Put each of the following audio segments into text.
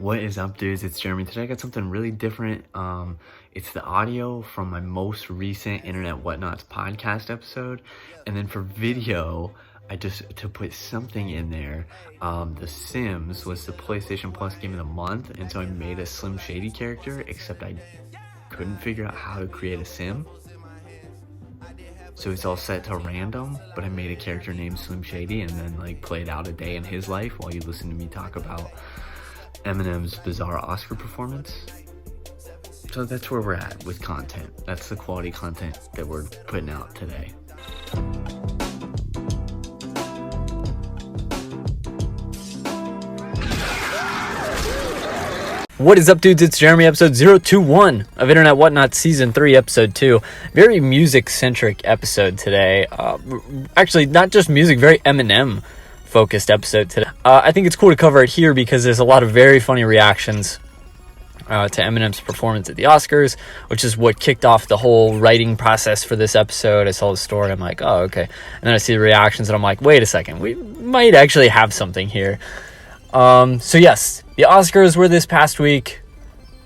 What is up, dudes? It's Jeremy. Today I got something really different. It's the audio from my most recent Internet Whatnots podcast episode. And then for video, to put something in there. The Sims was the PlayStation Plus game of the month, and so I made a Slim Shady character, except I couldn't figure out how to create a Sim. So it's all set to random, but I made a character named Slim Shady and then played out a day in his life while you listen to me talk about Eminem's bizarre Oscar performance. So that's where we're at with content. That's the quality content that we're putting out today. What is up, dudes? It's Jeremy, episode 021 of Internet Whatnot, season 3, episode 2. Very music-centric episode today. Actually, not just music, very Eminem-focused episode today. I think it's cool to cover it here because there's a lot of very funny reactions to Eminem's performance at the Oscars, which is what kicked off the whole writing process for this episode. I saw the story, I'm like, oh, okay. And then I see the reactions, and I'm like, wait a second, we might actually have something here. So yes, the Oscars were this past week,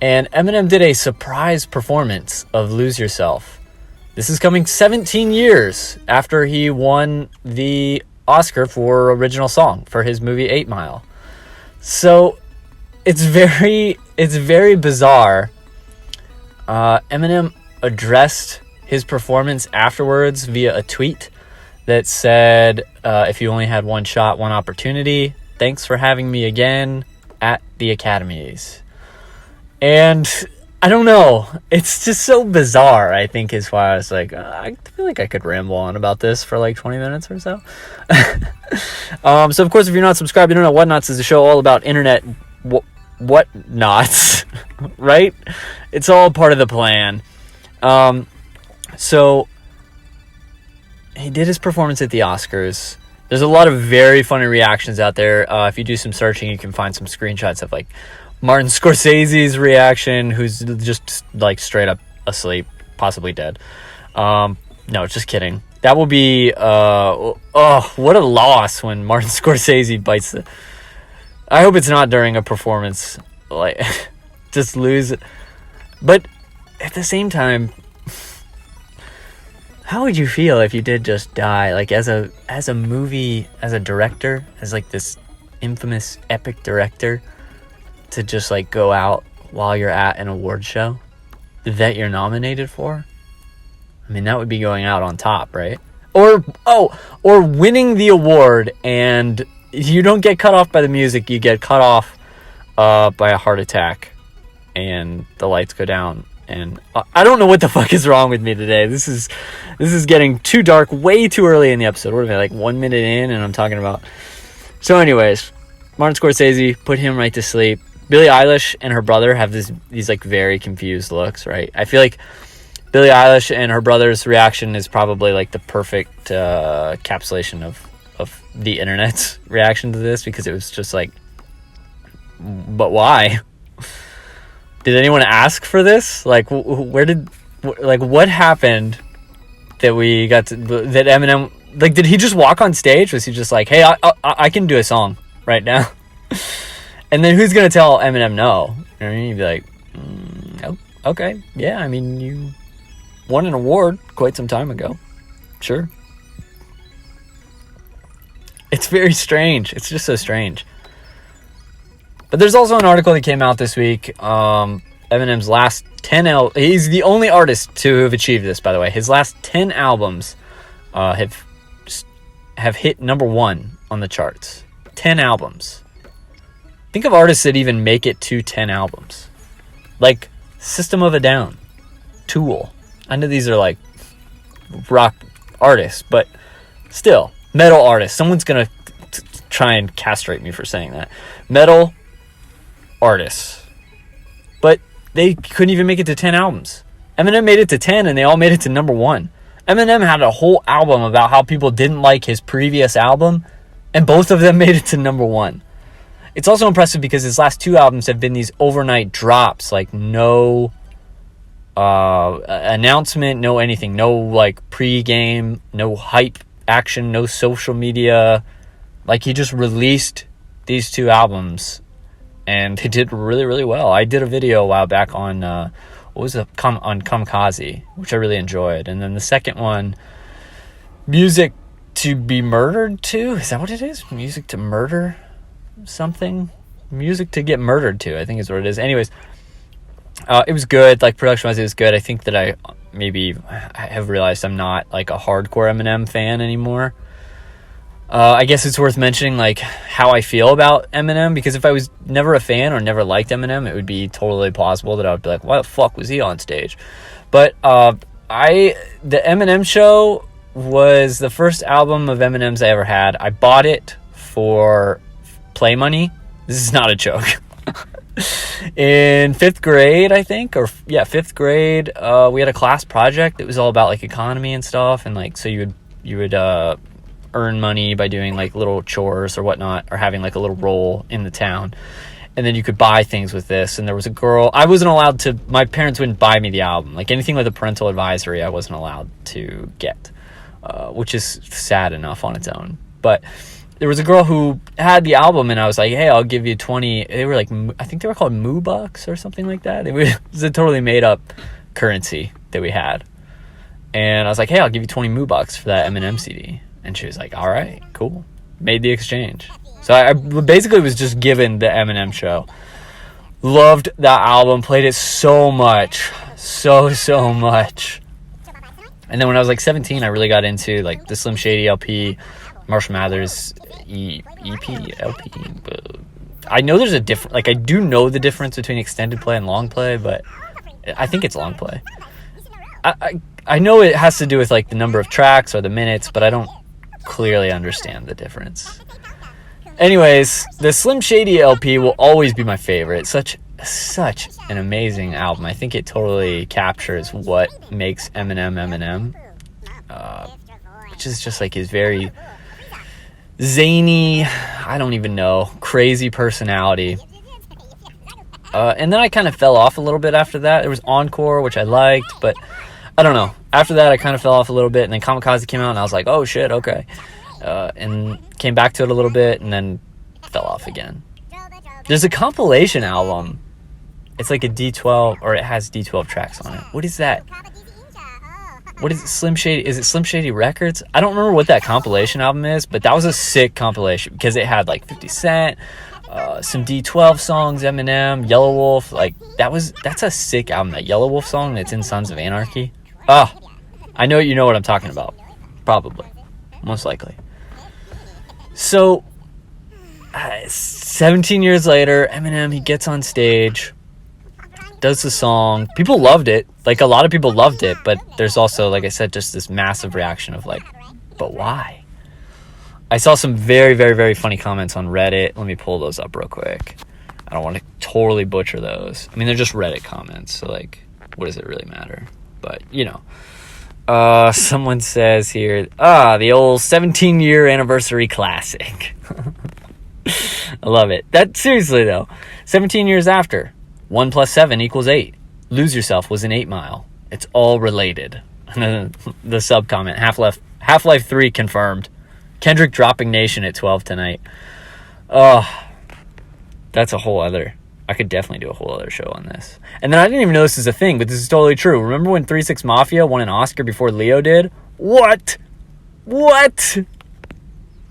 and Eminem did a surprise performance of Lose Yourself. This is coming 17 years after he won the Oscar for original song for his movie 8 Mile. So it's very bizarre. Eminem addressed his performance afterwards via a tweet that said, if you only had one shot, one opportunity, thanks for having me again at the Academies. And I don't know. It's just so bizarre, I think, is why I was like, I feel like I could ramble on about this for 20 minutes or so. So, of course, if you're not subscribed, Internet Whatnots is a show all about internet whatnots, right? It's all part of the plan. So, he did his performance at the Oscars. There's a lot of very funny reactions out there. If you do some searching, you can find some screenshots of Martin Scorsese's reaction, who's just straight up asleep, possibly dead. No, just kidding. That will be what a loss when Martin Scorsese bites the. I hope it's not during a performance, just lose it. But at the same time, how would you feel if you did just die? As a movie, as a director, as this infamous epic director, to just go out while you're at an award show that you're nominated for? I mean, that would be going out on top, right? Or winning the award and you don't get cut off by the music, you get cut off by a heart attack and the lights go down. And I don't know what the fuck is wrong with me today. This is getting too dark way too early in the episode. What are we, 1 minute in and I'm talking about... So anyways, Martin Scorsese put him right to sleep. Billie Eilish and her brother have these very confused looks, right? I feel like Billie Eilish and her brother's reaction is probably the perfect encapsulation of the internet's reaction to this, because it was just but why? Did anyone ask for this? What happened that we got to, that Eminem, did he just walk on stage? Was he just hey, I can do a song right now? And then who's going to tell Eminem no? You know what I mean? You'd be oh, okay. Yeah, I mean, you won an award quite some time ago. Sure. It's very strange. It's just so strange. But there's also an article that came out this week. Eminem's last 10 he's the only artist to have achieved this, by the way. His last 10 albums have hit number 1 on the charts. 10 albums. Think of artists that even make it to 10 albums. System of a Down, Tool. I know these are rock artists, but still, metal artists. Someone's gonna try and castrate me for saying that. Metal artists, but they couldn't even make it to 10 albums. Eminem made it to 10 and they all made it to number 1. Eminem had a whole album about how people didn't like his previous album, and both of them made it to number 1. It's also impressive because his last 2 albums have been these overnight drops, no announcement, no anything, no pre-game, no hype action, no social media. He just released these 2 albums and they did really, really well. I did a video a while back on on Kamikaze, which I really enjoyed. And then the second one, Music to be Murdered to, is that what it is? Music to Murder something? Music to Get Murdered to, I think is what it is. Anyways, it was good. Like, production-wise, it was good. I think that I have realized I'm not like a hardcore Eminem fan anymore. I guess it's worth mentioning like how I feel about Eminem, because if I was never a fan or never liked Eminem, it would be totally plausible that I would be like, why the fuck was he on stage? But the Eminem Show was the first album of Eminem's I ever had. I bought it for play money. This is not a joke. In 5th grade, I think, fifth grade, we had a class project that was all about like economy and stuff, and like so you would earn money by doing like little chores or whatnot, or having like a little role in the town, and then you could buy things with this. And there was a girl, I wasn't allowed to, my parents wouldn't buy me the album, like anything with a parental advisory I wasn't allowed to get, which is sad enough on its own. But there was a girl who had the album, and I was like, hey, I'll give you 20. They were like, I think they were called Moo Bucks or something like that. It was a totally made up currency that we had. And I was like, hey, I'll give you 20 Moo Bucks for that Eminem CD. And she was like, all right, cool. Made the exchange. So I basically was just given the Eminem Show. Loved that album. Played it so much. So much. And then when I was like 17, I really got into like the Slim Shady LP, Marshall Mathers EP, LP. I know there's a different, like I do know the difference between extended play and long play, but I think it's long play. I know it has to do with like the number of tracks or the minutes, but I don't clearly understand the difference. Anyways, the Slim Shady LP will always be my favorite. Such an amazing album. I think it totally captures what makes Eminem, which is just like his very zany, I don't even know, crazy personality. And then I kind of fell off a little bit after that. There was Encore, which I liked, but I don't know. After that, I kind of fell off a little bit, and then Kamikaze came out, and I was like, oh, shit, okay. And came back to it a little bit, and then fell off again. There's a compilation album. It's like a D12, or it has D12 tracks on it. What is that? What is it, Slim Shady? Is it Slim Shady Records? I don't remember what that compilation album is, but that was a sick compilation, because it had, like, 50 Cent, some D12 songs, Eminem, Yelawolf. Like, that's a sick album. That Yelawolf song that's in Sons of Anarchy. I know you know what I'm talking about. Probably. Most likely. So, 17 years later, Eminem, he gets on stage, does the song. People loved it. Like, a lot of people loved it, but there's also, like I said, just this massive reaction of like, but why? I saw some very, very, very funny comments on Reddit. Let me pull those up real quick. I don't want to totally butcher those. I mean, they're just Reddit comments, so like, what does it really matter? But, you know. Someone says here, the old 17-year anniversary classic. I love it. That, seriously though, 17 years after, 1 + 7 = 8. Lose Yourself was an 8 Mile. It's all related. And then the sub comment, Half-Life 3 confirmed. Kendrick dropping Nation at 12 tonight. Oh, that's a whole other, I could definitely do a whole other show on this. And then I didn't even know this is a thing, but this is totally true. Remember when 3 6 Mafia won an Oscar before Leo did? What?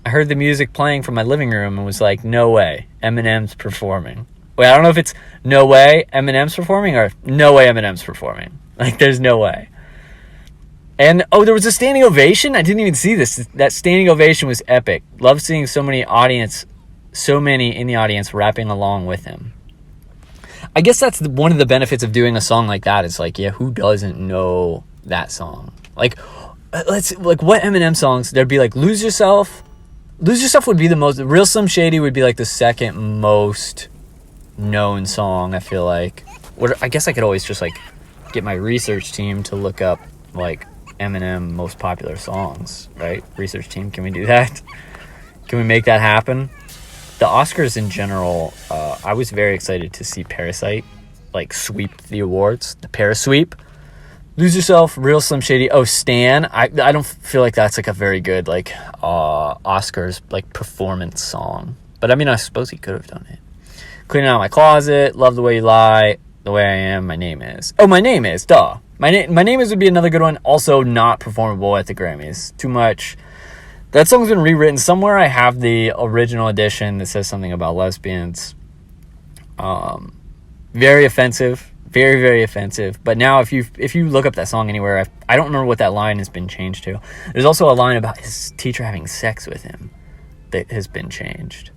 I heard the music playing from my living room and was like, no way, Eminem's performing. Wait, I don't know if it's no way Eminem's performing or no way Eminem's performing. Like, there's no way. And, there was a standing ovation? I didn't even see this. That standing ovation was epic. Love seeing so many in the audience rapping along with him. I guess that's one of the benefits of doing a song like that. Is like, yeah, who doesn't know that song? Like, what Eminem songs? There'd be like Lose Yourself. Lose Yourself would be the most. Real Slim Shady would be like the second most known song, I feel like. I guess I could always just like get my research team to look up like Eminem most popular songs, right? Research team, can we do that? Can we make that happen? The Oscars in general, I was very excited to see Parasite like sweep the awards, the Parasweep. Lose Yourself, Real Slim Shady. Oh, Stan. I don't feel like that's like a very good like Oscars like performance song. But I mean, I suppose he could have done it. Cleaning Out My Closet, Love the Way You Lie, The Way I Am, My Name Is. Oh, My Name Is, duh. My Name Is would be another good one. Also not performable at the Grammys. Too much. That song's been rewritten. Somewhere I have the original edition that says something about lesbians. Very offensive. Very, very offensive. But now if you look up that song anywhere, I don't remember what that line has been changed to. There's also a line about his teacher having sex with him that has been changed.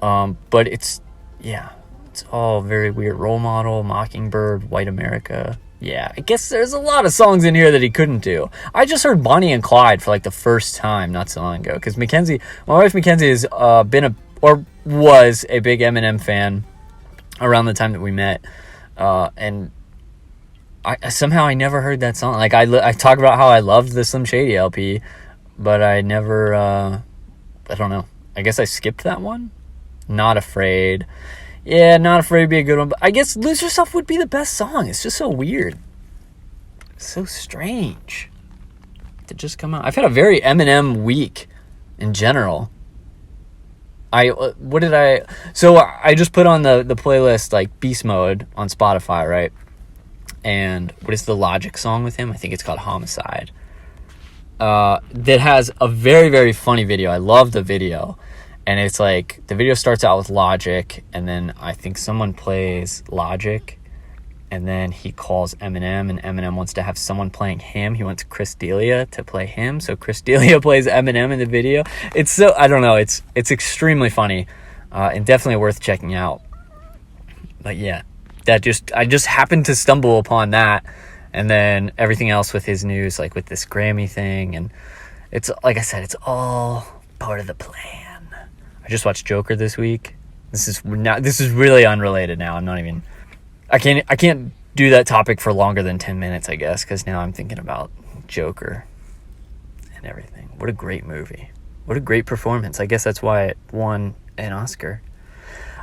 But it's all very weird. Role Model, Mockingbird, White America. Yeah, I guess there's a lot of songs in here that he couldn't do. I just heard Bonnie and Clyde for like the first time not so long ago. Because my wife Mackenzie has was a big Eminem fan around the time that we met. And I never heard that song. Like I talk about how I loved the Slim Shady LP, but I never, I don't know. I guess I skipped that one. Not Afraid. Yeah, Not Afraid would be a good one. But I guess Lose Yourself would be the best song. It's just so weird. It's so strange to just come out. I've had a very Eminem week in general. So I just put on the playlist like Beast Mode on Spotify, right? And what is the Logic song with him? I think it's called Homicide. That has a very, very funny video. I love the video. And it's like, the video starts out with Logic, and then I think someone plays Logic, and then he calls Eminem, and Eminem wants to have someone playing him. He wants Chris D'Elia to play him, so Chris D'Elia plays Eminem in the video. It's so, I don't know, it's extremely funny, and definitely worth checking out. But yeah, I just happened to stumble upon that, and then everything else with his news, like with this Grammy thing, and it's, like I said, it's all part of the plan. I just watched Joker this week. This is really unrelated now. I can't do that topic for longer than 10 minutes, I guess, because now I'm thinking about Joker and everything. What a great movie. What a great performance. I guess that's why it won an Oscar.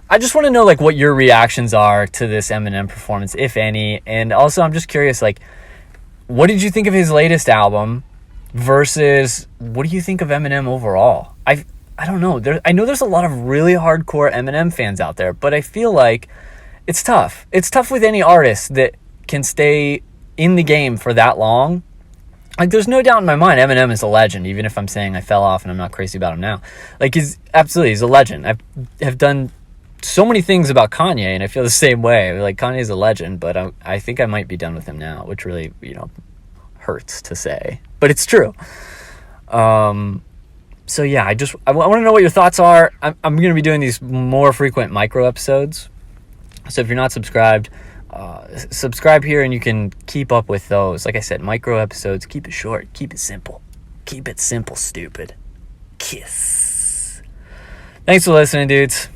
I just want to know, like, what your reactions are to this Eminem performance, if any. And also, I'm just curious, like, what did you think of his latest album versus what do you think of Eminem overall? I don't know. I know there's a lot of really hardcore Eminem fans out there, but I feel like it's tough. It's tough with any artist that can stay in the game for that long. Like, there's no doubt in my mind Eminem is a legend, even if I'm saying I fell off and I'm not crazy about him now. Like, he's a legend. I've done so many things about Kanye, and I feel the same way. Like, Kanye's a legend, but I think I might be done with him now, which really, hurts to say. But it's true. So yeah, I want to know what your thoughts are. I'm going to be doing these more frequent micro episodes. So if you're not subscribed, subscribe here and you can keep up with those. Like I said, micro episodes, keep it short, keep it simple. Keep it simple, stupid. Kiss. Thanks for listening, dudes.